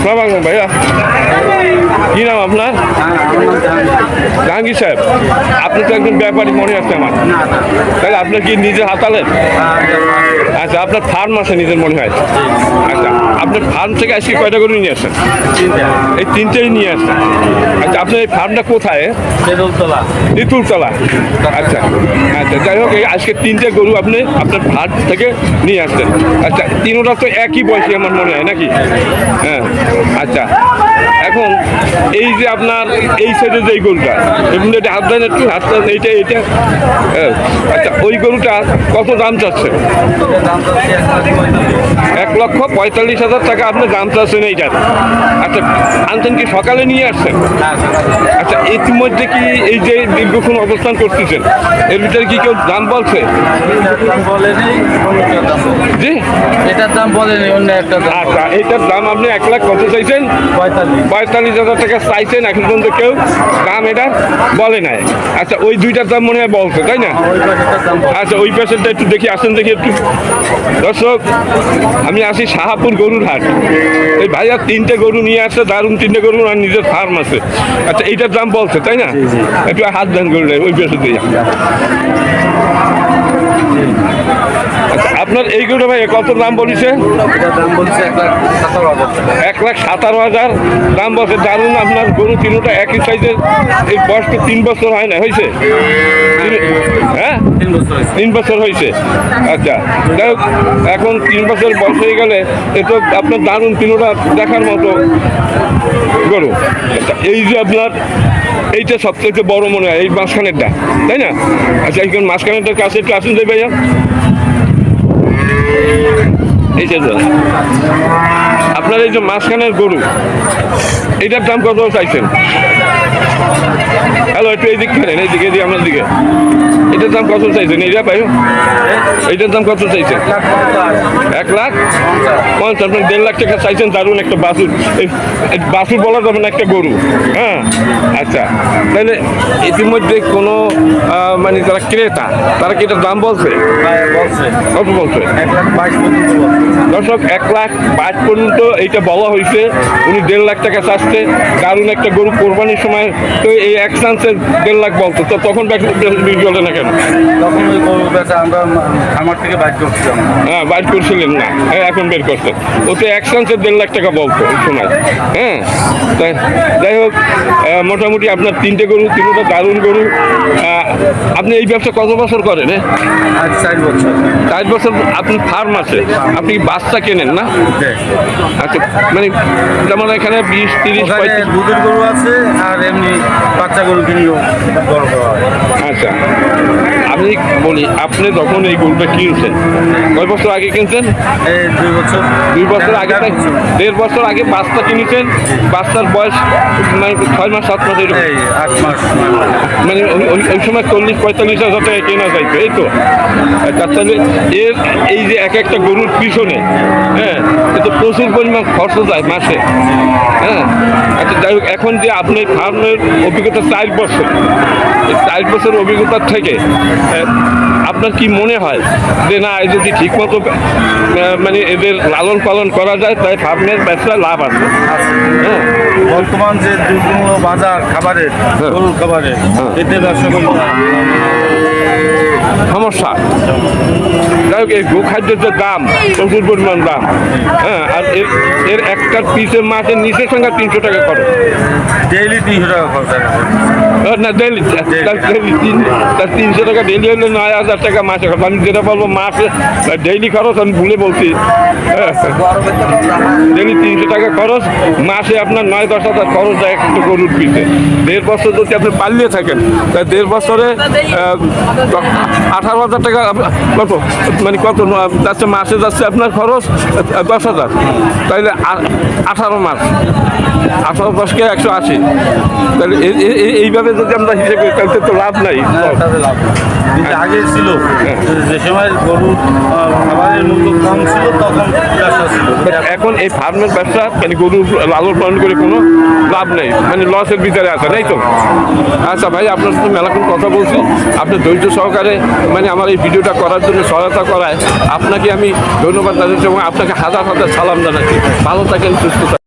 সালাম আলাইকুম ভাইয়া, কি নাম আপনার? জাহাঙ্গীর সাহেব, আপনি তো একজন ব্যাপারী মনে হচ্ছে আমার। তাহলে আপনার কি নিজের হাতালেন? আচ্ছা, আপনার ফার্ম আছে নিজের মনে হয়। আচ্ছা, আপনার ফার্ম থেকে আজকে কয়টা গরু নিয়ে আসছেন? এই তিনটেই নিয়ে আসছেন। আচ্ছা, আপনার এই ফার্মটা কোথায়? তেঁতুলতলা। আচ্ছা আচ্ছা, যাই হোক, এই আজকে তিনটে গরু আপনি আপনার ফার্ম থেকে নিয়ে আসছেন। আচ্ছা, তিনোটা তো একই বয়সী আমার মনে হয় নাকি? হ্যাঁ। আচ্ছা, এখন এই যে আপনার এই সাইডে যে গরুটা, এমনি এটা হাত দেন একটু, হাত দেন, এইটা হ্যাঁ। আচ্ছা, ওই গরুটা কত দাম চাচ্ছে? 1,45,000 টাকা আপনি দাম চাচ্ছেন এইটার। আচ্ছা, আনছেন কি সকালে নিয়ে আসছেন? আচ্ছা, ইতিমধ্যে কি এই যে দীর্ঘক্ষণ অবস্থান করতেছেন এর ভিতরে কি কেউ দাম বলছে? জি, এটার দাম বলেনি, অন্য একটা দাম। আচ্ছা, এইটার দাম আপনি 1 লাখ কত চাইছেন? 45,000 টাকা চাইছেন। এখন পর্যন্ত কেউ দাম এটা বলে নাই। আচ্ছা, ওই দুইটার দাম মনে হয় বলছে, তাই না? আচ্ছা, ওই পেশেন্টটা একটু দেখি, আসেন দেখি একটু। দর্শক, আমি আসি শাহাপুর গরুর হাট। এই ভাইয়া তিনটে গরু নিয়ে আসছে, দারুণ তিনটে গরু, আর নিজের ফার্ম আছে। আচ্ছা, এইটার দাম বলছে, তাই না? একটু হাত দেন গরুটা ওই পেশে দিয়ে। আচ্ছা, আপনার এই গরুটা ভাই কত দাম বলেছে? দাম বলছে 1,17,000 দাম বলছে। দারুণ আপনার গরু তিনটা একই সাইজের। এই বয়স তো 3 বছর হয় না, হয়েছে? হ্যাঁ, 3 বছর হয়েছে। আচ্ছা, যাই হোক, এখন 3 বছর বয়স হয়ে গেলে এ তো আপনার দারুণ তিনটা দেখার মতো গরু। আচ্ছা, এই যে আপনার এইটা সবথেকে বড় মনে হয়, এই মাঝখানেরটা, তাই না? আচ্ছা, এইখানে মাঝখানেরটার কাছে একটু আসুন যাই ভাইয়া। এই যে আপনার এই যে মাঝখানের গরু, এইটার দাম কত চাইছেন? হ্যালো, একটু এই দিক ফেরেন, এইদিকে দিয়ে আপনার দিকে। এটার দাম কত চাইছেন? এইটা ভাই, এইটার দাম কত চাইছেন? 1,50,000। আপনার 1.5 লাখ টাকা চাইছেন। দারুণ একটা বাছুর, বাছুর বলা যাবে না, একটা গরু। হ্যাঁ। আচ্ছা, তাহলে ইতিমধ্যে কোনো মানে যারা ক্রেতা, তারা কি এটার দাম বলছে? কত বলছে? 1,22,000 দর্শক, 1,22,000 পর্যন্ত এইটা বলা হয়েছে। উনি 1.5 লাখ টাকা চাচ্ছে। দারুণ একটা গরু, কোরবানির সময় তো এই এক চান্সের 1.5 লাখ বলতো, তো তখন বলে না কেন? তখন ওই গরু বেচা আমরা আমার থেকে বাইর করছিলাম। হ্যাঁ, বাইর করছিলেন না, এখন বের করছেন। ওতে এক চান্সের 1.5 লাখ টাকা বলতো ওই সময়। হ্যাঁ, তাই যাই হোক, মোটামুটি আপনার তিনটে গরু, তিনটা দারুণ গরু। আপনি এই ব্যবসা কত বছর করেন? আজ 4 বছর। 4 বছর আপনার ফার্ম আছে, আপনি বাচ্চা কেনেন না? আচ্ছা, মানে যেমন এখানে 20, 30, 35 দুধের গরু আছে, আর এমনি বাচ্চা গরু কিনেও বড় করা হয়। আচ্ছা, আমি বলি, আপনি যখন এই গরুটা কিনছেন, কয় বছর আগে কিনছেন? 2 বছর। 2 বছর আগে, 1.5 বছর আগে বাচ্চা কিনেছেন। বাচ্চার বয়স মানে 6 মাস 7 মাস এরকম, 8 মাস। মানে ওই সময় 40-45,000 টাকা কেনা যাইতো, এই তো। তাহলে এর এই যে এক একটা গরুর পিছনে, হ্যাঁ, এতে প্রচুর পরিমাণ খরচ যায় মাসে। হ্যাঁ। আচ্ছা, যাই হোক, এখন যে আপনি ফার্মের অভিজ্ঞতা 4 বছর, এই 4 বছর অভিজ্ঞতার থেকে আপনার কি মনে হয় যে না, যদি ঠিকমতো মানে এদের লালন পালন করা যায়, তাই ফার্মের ব্যবসায় লাভ আছে? হ্যাঁ। বর্তমান যে দুর্গম বাজার খাবারের, গরুর খাবারের, এতে ব্যবসা করতে সমস্যা। যাই হোক, এই গোখাদ্যের যে দাম, প্রচুর পরিমাণ দাম। হ্যাঁ, আর এর একটা পিসের মাছের নিচের সঙ্গে 300 টাকা খরচ। ডেইলি 300 টাকা খরচ। না, ডেইলি 300 টাকা ডেইলি হলে 9,000 টাকা মাসে খরচ। আমি যেটা বলবো মাসে ডেইলি খরচ, আমি ভুলে বলছি। ডেইলি 300 টাকা খরচ, মাসে আপনার 9-10,000 খরচ যায় একটা গরুর পিসে। 1.5 বছর যদি আপনি পালিয়ে থাকেন, তাই 1.5 বছরে 18,000 টাকা কত, মানে কত যাচ্ছে মাসে, যাচ্ছে আপনার খরচ 10,000। তাইলে 18 মাস, 18 10কে 180। তাহলে এইভাবে যদি আমরা হিসেবে করি, তাহলে তো লাভ নাই। আগে ছিল যে সময় গরুর খাবারের মূল্য কম ছিল, তখন ব্যবসা ছিল। এখন এই ফার্মের ব্যবসা, মানে গরুর লালন পালন করে কোনো লাভ নেই, মানে লসের ভিতরে আছে, তাই তো? আচ্ছা ভাই, আপনার সাথে মেলাক্ষণ কথা বলছি। আপনি ধৈর্য সহকারে মানে আমার এই ভিডিওটা করার জন্য সহায়তা করায় আপনাকে আমি ধন্যবাদ জানাচ্ছি এবং আপনাকে হাজার হাজার সালাম জানাচ্ছি। ভালো থাকেন, সুস্থ থাকেন।